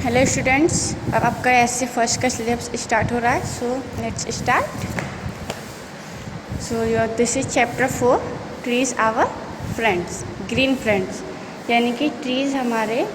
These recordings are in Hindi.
हेलो स्टूडेंट्स, अब आपका ऐसे फर्स्ट का सिलेबस स्टार्ट हो रहा है। So let's start. So this is chapter 4, trees our friends, green friends. यानी कि ट्रीज़ हमारे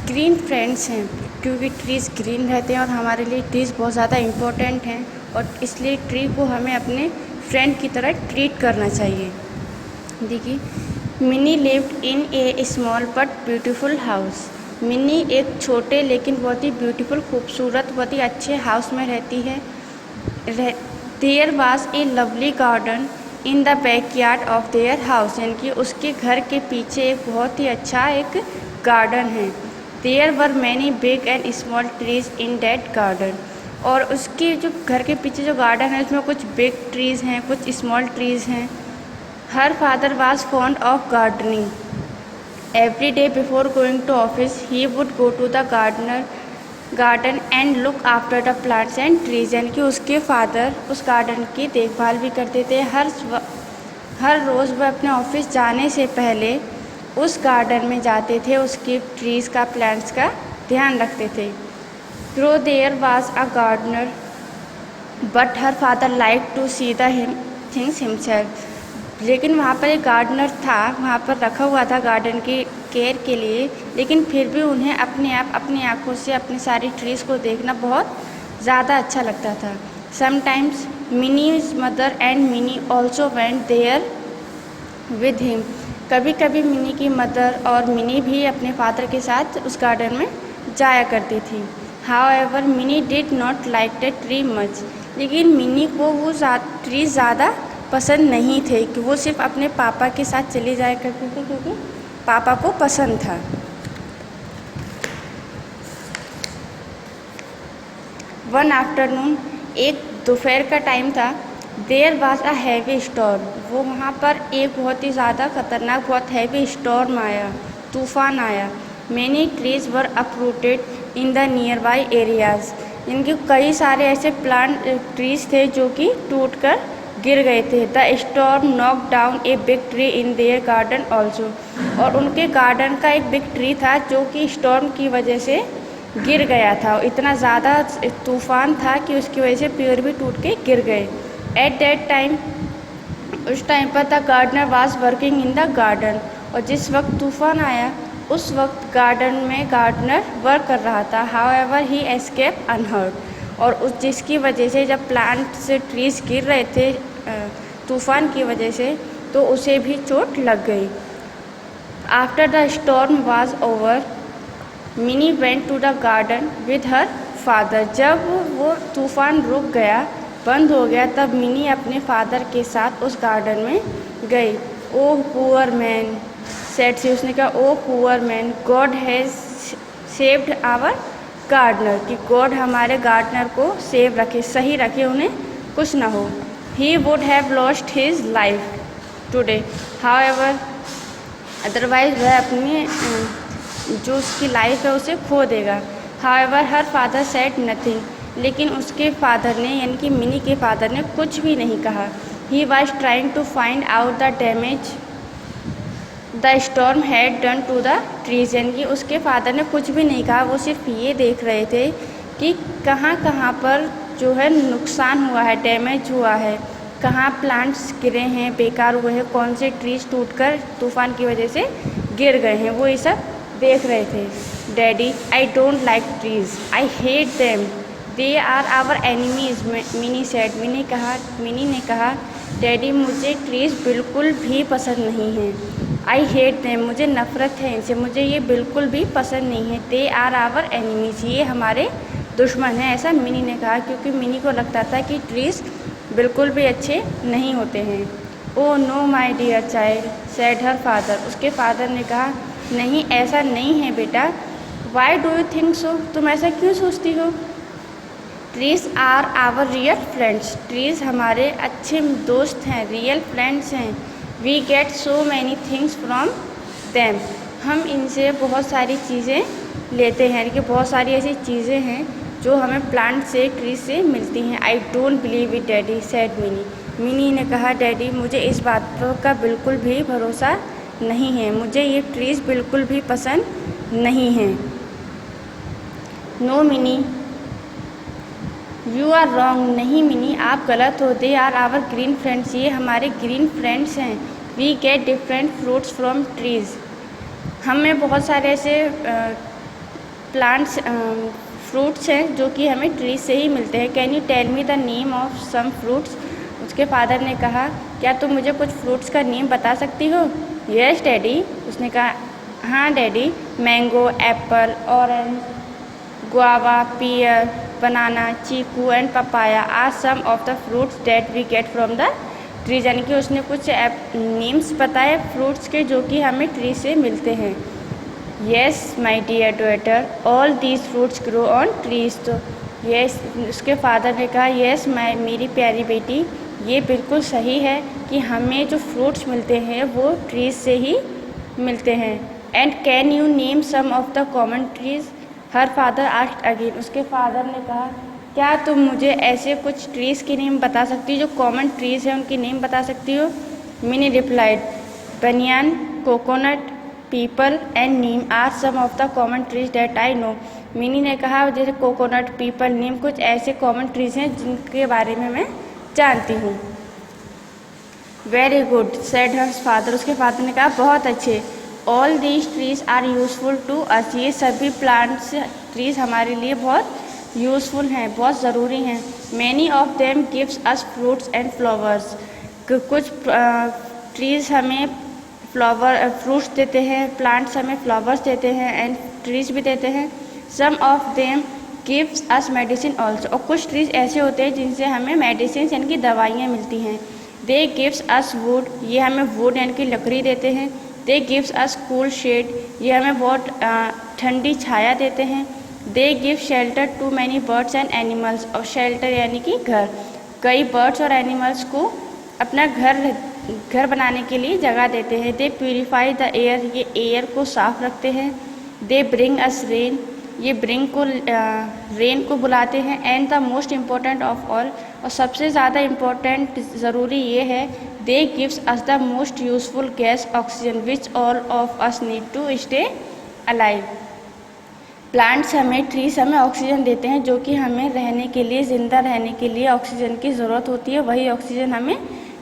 ग्रीन फ्रेंड्स हैं, क्योंकि ट्रीज़ ग्रीन रहते हैं और हमारे लिए ट्रीज़ बहुत ज़्यादा इम्पोर्टेंट हैं, और इसलिए ट्री को हमें अपने फ्रेंड की तरह ट्रीट करना चाहिए। देखिए, mini lived in A small but beautiful house. Mini एक छोटे लेकिन बहुत ही ब्यूटीफुल, खूबसूरत, बहुत ही अच्छे हाउस में रहती है। There was a lovely garden in the backyard of their house. यानी कि उसके घर के पीछे एक बहुत ही अच्छा एक गार्डन है। There were many big and small trees in that garden. और उसके जो घर के पीछे जो गार्डन है उसमें कुछ बिग ट्रीज़ हैं, कुछ स्मॉल ट्रीज़ हैं। Her father was fond of gardening. Every day before going to office, he would go to the garden and look after the plants and trees। यानी कि उसके फादर उस गार्डन की देखभाल भी करते थे। हर रोज़ वह अपने ऑफिस जाने से पहले उस गार्डन में जाते थे, उसके ट्रीज़ का, प्लांट्स का ध्यान रखते थे। Though there was a gardener, but her father liked to see the things himself। लेकिन वहाँ पर एक गार्डनर था, वहाँ पर रखा हुआ था गार्डन की केयर के लिए, लेकिन फिर भी उन्हें अपनी आँखों से अपनी सारी ट्रीज़ को देखना बहुत ज़्यादा अच्छा लगता था। Sometimes Mini's mother and Mini also went there with him. कभी कभी मिनी की मदर और मिनी भी अपने फादर के साथ उस गार्डन में जाया करती थी। However mini did not like the tree much. लेकिन मिनी को वो ट्री ज़्यादा पसंद नहीं थे, कि वो सिर्फ अपने पापा के साथ चली जाया करती थी, क्योंकि पापा को पसंद था। वन आफ्टरनून, एक दोपहर का टाइम था। There was a heavy storm. वो वहाँ पर एक बहुत ही ज़्यादा खतरनाक, बहुत हैवी स्टॉर्म आया, तूफान आया। Many trees were uprooted in the near by areas. इनके कई सारे ऐसे प्लांट ट्रीज थे जो कि टूट कर गिर गए थे। The storm knock down a big tree in their garden also. और उनके गार्डन का एक बिग ट्री था जो कि स्टॉर्म की वजह से गिर गया था। इतना ज़्यादा तूफान था कि उसकी वजह से पेड़ भी टूट के गिर गए। एट दैट टाइम, उस टाइम पर the gardener was working in the garden. और जिस वक्त तूफान आया उस वक्त गार्डन में गार्डनर वर्क कर रहा था। However he escape unhurt. और उस जिसकी वजह से जब प्लांट से ट्रीज़ गिर रहे थे तूफ़ान की वजह से, तो उसे भी चोट लग गई। After the storm was over, Mini went to the garden with her father. जब वो तूफ़ान रुक गया, बंद हो गया, तब मिनी अपने फादर के साथ उस गार्डन में गई। Oh poor man said she. उसने कहा, oh poor man, God has saved our gardener. कि गॉड हमारे गार्डनर को सेव रखे, सही रखे, उन्हें कुछ ना हो। He would have lost his life today, however, otherwise वह अपनी जो उसकी लाइफ है उसे खो देगा। However her father said nothing. लेकिन उसके फादर ने, यानी कि मिनी के फादर ने कुछ भी नहीं कहा। He was trying to find out the damage the storm had done to the trees. यानी कि उसके फादर ने कुछ भी नहीं कहा, वो सिर्फ ये देख रहे थे कि कहाँ कहाँ पर जो है नुकसान हुआ है, डैमेज हुआ है, कहाँ प्लांट्स गिरे हैं, बेकार हुए हैं, कौन से ट्रीज टूटकर तूफान की वजह से गिर गए हैं, वो ये सब देख रहे थे। Daddy, I don't like trees, I hate them, they are our enemies, Mini said. Mini ने कहा, डैडी मुझे ट्रीज़ बिल्कुल भी पसंद नहीं हैं। आई हेट देम, मुझे नफ़रत है इनसे, मुझे ये बिल्कुल भी पसंद नहीं है। दे आर आवर एनिमीज, ये हमारे दुश्मन हैं, ऐसा मिनी ने कहा, क्योंकि मिनी को लगता था कि ट्रीज़ बिल्कुल भी अच्छे नहीं होते हैं। Oh no my dear child said her father. उसके फादर ने कहा, नहीं, ऐसा नहीं है बेटा। Why do you think so, तुम ऐसा क्यों सोचती हो? Trees are our real friends. Trees हमारे अच्छे दोस्त हैं, रियल फ्रेंड्स हैं। We get so many things from them. हम इनसे बहुत सारी चीज़ें लेते हैं, यानी कि बहुत सारी ऐसी चीज़ें हैं जो हमें प्लांट से, ट्रीज से मिलती हैं। I don't believe it daddy said mini. Mini ने कहा, डैडी मुझे इस बात का बिल्कुल भी भरोसा नहीं है, मुझे ये ट्रीज़ बिल्कुल भी पसंद नहीं हैं। No Mini, you are wrong, नहीं मिनी आप गलत हो। They are our green friends, ये हमारे ग्रीन फ्रेंड्स हैं। We get different fruits from trees, हमें बहुत सारे ऐसे प्लांट्स फ्रूट्स हैं जो कि हमें ट्रीज से ही मिलते हैं। Can you tell me the name of some fruits, उसके फादर ने कहा क्या तुम मुझे कुछ फ्रूट्स का नेम बता सकती हो। यस डैडी, उसने कहा हाँ daddy, mango, apple, orange, guava, pear, banana, chikoo and papaya are some of the fruits that we get from the trees, यानी कि उसने कुछ नेम्स बताए फ्रूट्स के जो कि हमें ट्री से मिलते हैं। Yes my dear daughter, all these fruits grow on trees, तो येस उसके फादर ने कहा येस मेरी प्यारी बेटी, ये बिल्कुल सही है कि हमें जो फ्रूट्स मिलते हैं वो ट्रीज से ही मिलते हैं। And can you name some of the common trees, her father asked again, उसके फादर ने कहा क्या तुम मुझे ऐसे कुछ ट्रीज़ के नेम बता सकती हो जो कॉमन ट्रीज़ हैं उनके नेम बता सकती हो। Mini replied banyan, coconut, peepal and neem are some of the common trees that I know, Mini ने कहा जैसे कोकोनट, पीपल, नीम कुछ ऐसे कॉमन ट्रीज़ हैं जिनके बारे में मैं जानती हूँ। Very good said hers father, उसके फादर ने कहा बहुत अच्छे। All these trees are useful to us, ये सभी प्लांट्स ट्रीज हमारे लिए बहुत यूजफुल हैं, बहुत ज़रूरी हैं। Many of them gives us fruits and flowers, कुछ ट्रीज़ हमें फ्रूट्स देते हैं, प्लांट्स हमें फ्लावर्स देते हैं एंड ट्रीज भी देते हैं। Some of them gives us medicine also, और कुछ ट्रीज ऐसे होते हैं जिनसे हमें मेडिसिन यानी कि दवाइयाँ मिलती हैं। दे गिव्स अस वुड, ये हमें वुड यानी कि लकड़ी देते हैं। They gives us cool shade, ये हमें बहुत ठंडी छाया देते हैं। They give shelter to many birds and animals, और शेल्टर यानी कि घर, कई बर्ड्स और एनिमल्स को अपना घर बनाने के लिए जगह देते हैं। दे प्यूरीफाई द एयर, ये एयर को साफ रखते हैं। दे ब्रिंग अस रेन, ये रेन को बुलाते हैं। And the most important of all, और सबसे ज़्यादा इम्पोर्टेंट ज़रूरी ये है, they gives us the most useful gas oxygen which all of us need to stay alive, plants हमें ट्रीज हमें ऑक्सीजन देते हैं जो कि हमें रहने के लिए, ज़िंदा रहने के लिए ऑक्सीजन की ज़रूरत होती है, वही ऑक्सीजन हमें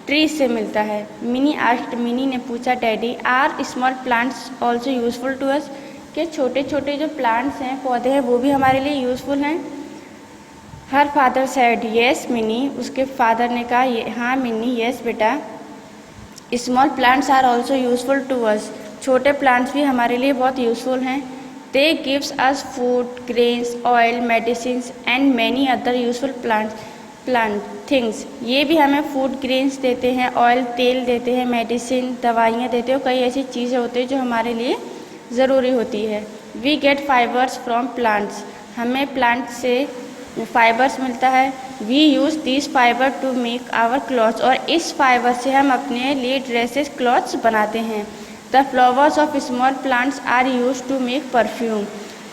ट्रीज से मिलता है। मिनी आस्क्ड, मिनी ने पूछा daddy are small plants also useful to us, कि छोटे छोटे जो प्लांट्स हैं, पौधे हैं, वो भी हमारे लिए यूज़फुल हैं। Her father said yes Mini, उसके फादर ने कहा हाँ मिनी, येस बेटा। Small plants are also useful to us, छोटे प्लांट्स भी हमारे लिए बहुत यूज़फुल हैं। They gives us food, grains, oil, medicines and many other useful plant things, ये भी हमें फूड ग्रेन्स देते हैं, ऑयल तेल देते हैं, मेडिसिन दवाइयाँ देते हैं, कई ऐसी चीज़ें होती हैं जो हमारे लिए ज़रूरी होती है। We get fibres from plants, हमें प्लांट से फाइबर्स मिलता है। We use this fibre to make our clothes, और इस फाइबर से हम अपने लिए ड्रेसेस क्लॉथ्स बनाते हैं। The flowers of small plants are use to make perfume,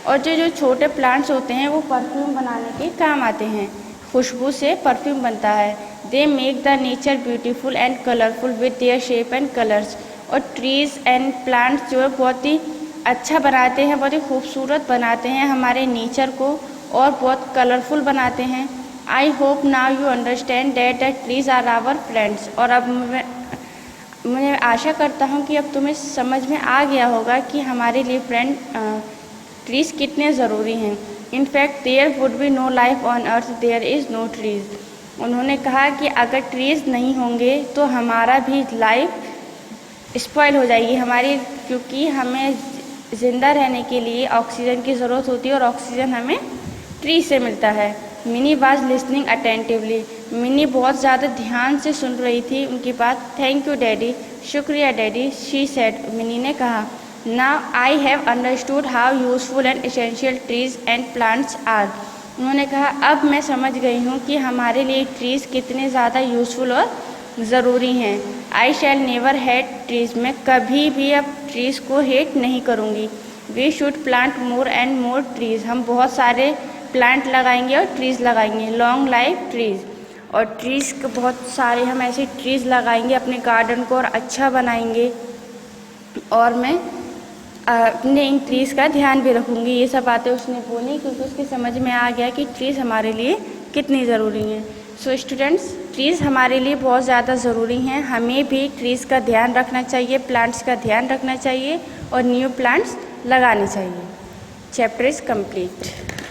और जो छोटे प्लांट्स होते हैं वो परफ्यूम बनाने के काम आते हैं, खुशबू से परफ्यूम बनता है। They make the nature beautiful and colourful with their shape and colours, और ट्रीज़ एंड प्लांट्स जो है बहुत ही अच्छा बनाते हैं, बहुत ही खूबसूरत बनाते हैं हमारे नेचर को, और बहुत कलरफुल बनाते हैं। I hope now you understand that the trees are our friends, और अब मैं आशा करता हूँ कि अब तुम्हें समझ में आ गया होगा कि हमारे लिए ट्रीज़ कितने ज़रूरी हैं। In fact there would be no life on earth there is no trees, उन्होंने कहा कि अगर ट्रीज़ नहीं होंगे तो हमारा भी लाइफ स्पॉइल हो जाएगी हमारी, क्योंकि हमें ज़िंदा रहने के लिए ऑक्सीजन की ज़रूरत होती है, और ऑक्सीजन हमें ट्री से मिलता है। Mini was listening attentively, Mini बहुत ज़्यादा ध्यान से सुन रही थी उनकी बात। थैंक यू डैडी, शुक्रिया डैडी, शी सेड, मिनी ने कहा। Now I have understood how useful and essential trees and plants are, उन्होंने कहा अब मैं समझ गई हूँ कि हमारे लिए ट्रीज़ कितने ज़्यादा यूजफुल और ज़रूरी हैं। I shall never hate trees, मैं कभी भी अब ट्रीज़ को हेट नहीं करूँगी। We should plant more and more trees, हम बहुत सारे प्लांट लगाएंगे और ट्रीज़ लगाएंगे। लॉन्ग लाइफ ट्रीज़, और ट्रीज़ के बहुत सारे हम ऐसे ट्रीज़ लगाएंगे अपने गार्डन को और अच्छा बनाएंगे। और मैं अपने इन ट्रीज़ का ध्यान भी रखूँगी। ये सब बातें उसने बोली क्योंकि उसके समझ में आ गया कि ट्रीज़ हमारे लिए कितनी ज़रूरी हैं। सो स्टूडेंट्स, ट्रीज़ हमारे लिए बहुत ज़्यादा ज़रूरी हैं। हमें भी ट्रीज़ का ध्यान रखना चाहिए, प्लांट्स का ध्यान रखना चाहिए और न्यू प्लांट्स लगाने चाहिए। Chapter is complete.